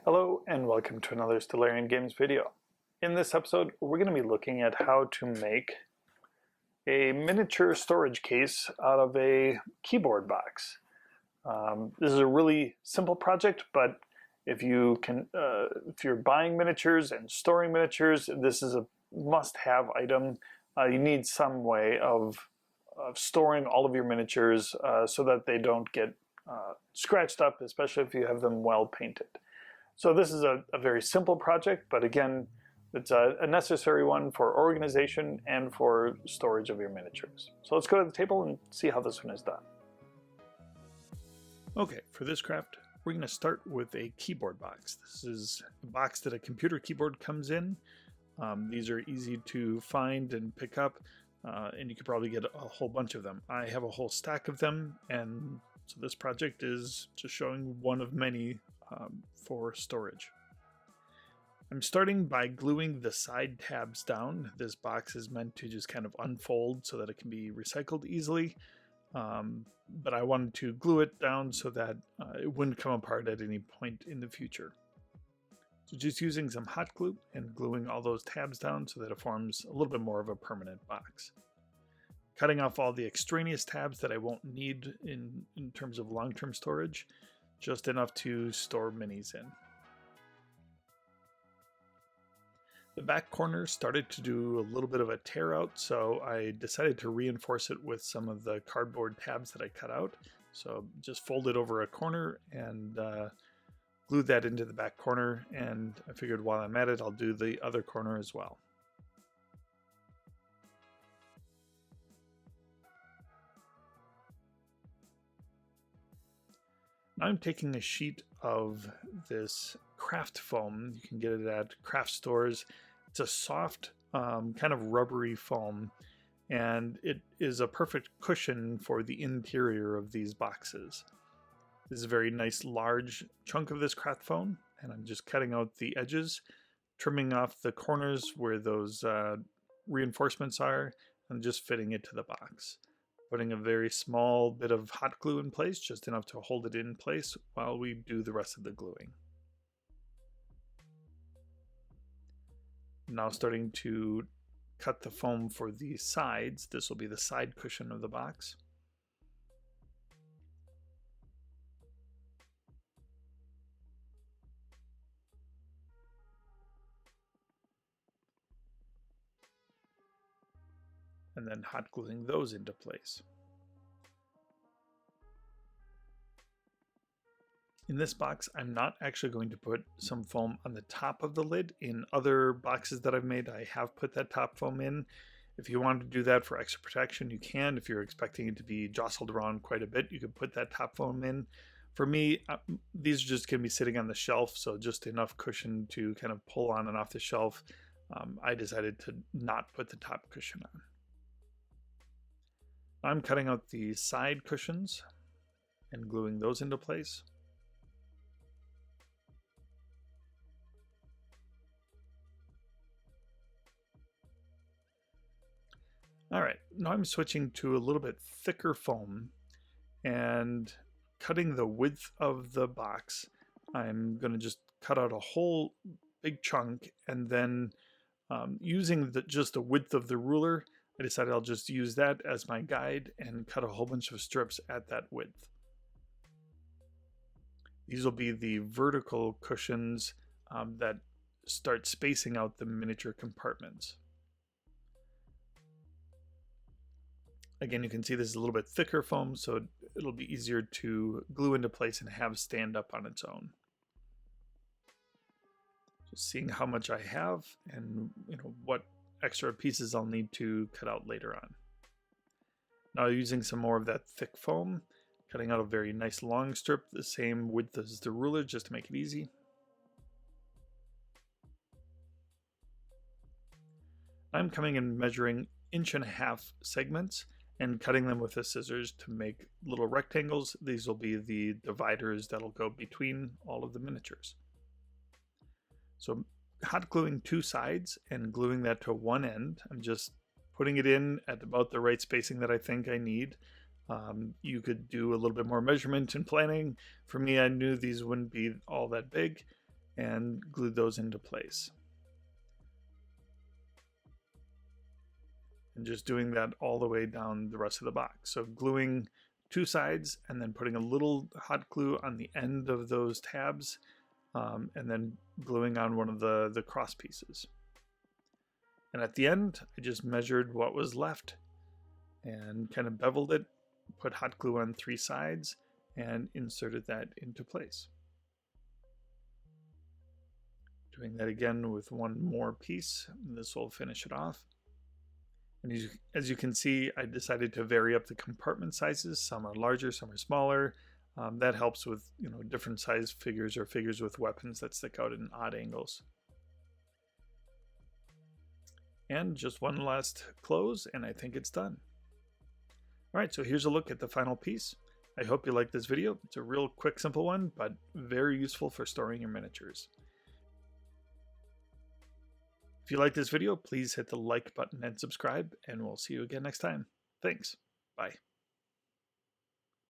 Hello and welcome to another Stellarian Games video. In this episode, we're going to be looking at how to make a miniature storage case out of a keyboard box. This is a really simple project, but if you're buying miniatures and storing miniatures, this is a must-have item. You need some way of storing all of your miniatures so that they don't get scratched up, especially if you have them well painted. So this is a very simple project, but again, it's a necessary one for organization and for storage of your miniatures. So let's go to the table and see how this one is done. Okay, for this craft, we're going to start with a keyboard box. This is a box that a computer keyboard comes in. These are easy to find and pick up, and you could probably get a whole bunch of them. I have a whole stack of them, and so this project is just showing one of many for storage. I'm starting by gluing the side tabs down. This box is meant to just kind of unfold so that it can be recycled easily, but I wanted to glue it down so that it wouldn't come apart at any point in the future. So just using some hot glue and gluing all those tabs down so that it forms a little bit more of a permanent box. Cutting off all the extraneous tabs that I won't need in terms of long-term storage, just enough to store minis in. The back corner started to do a little bit of a tear out, so I decided to reinforce it with some of the cardboard tabs that I cut out. So just folded over a corner and glued that into the back corner, and I figured while I'm at it, I'll do the other corner as well. Now I'm taking a sheet of this craft foam. You can get it at craft stores. It's a soft, kind of rubbery foam, and it is a perfect cushion for the interior of these boxes. This is a very nice large chunk of this craft foam, and I'm just cutting out the edges, trimming off the corners where those reinforcements are, and just fitting it to the box. Putting a very small bit of hot glue in place, just enough to hold it in place while we do the rest of the gluing. Now starting to cut the foam for the sides. This will be the side cushion of the box. And then hot gluing those into place. In this box, I'm not actually going to put some foam on the top of the lid. In other boxes that I've made, I have put that top foam in. If you want to do that for extra protection, you can. If you're expecting it to be jostled around quite a bit, you could put that top foam in. For me, these are just going to be sitting on the shelf, so just enough cushion to kind of pull on and off the shelf. I decided to not put the top cushion on. I'm cutting out the side cushions and gluing those into place. Alright, now I'm switching to a little bit thicker foam and cutting the width of the box. I'm going to just cut out a whole big chunk, and then using just the width of the ruler, I decided I'll just use that as my guide and cut a whole bunch of strips at that width. These will be the vertical cushions that start spacing out the miniature compartments. Again, you can see this is a little bit thicker foam, so it'll be easier to glue into place and have stand up on its own. Just seeing how much I have and what extra pieces I'll need to cut out later on. Now using some more of that thick foam, cutting out a very nice long strip, the same width as the ruler just to make it easy. I'm coming and measuring 1.5 inch segments and cutting them with the scissors to make little rectangles. These will be the dividers that'll go between all of the miniatures. So hot gluing 2 sides and gluing that to one end. I'm just putting it in at about the right spacing that I think I need. You could do a little bit more measurement and planning. For me, I knew these wouldn't be all that big, and glued those into place. And just doing that all the way down the rest of the box. So gluing two sides and then putting a little hot glue on the end of those tabs, and then gluing on one of the cross pieces. And at the end, I just measured what was left and kind of beveled it, put hot glue on three sides, and inserted that into place. Doing that again with one more piece, and this will finish it off. And as you can see, I decided to vary up the compartment sizes. Some are larger, some are smaller. That helps with different size figures or figures with weapons that stick out in odd angles. And just one last close, and I think it's done. All right, so here's a look at the final piece. I hope you liked this video. It's a real quick, simple one, but very useful for storing your miniatures. If you like this video, please hit the like button and subscribe, and we'll see you again next time. Thanks. Bye.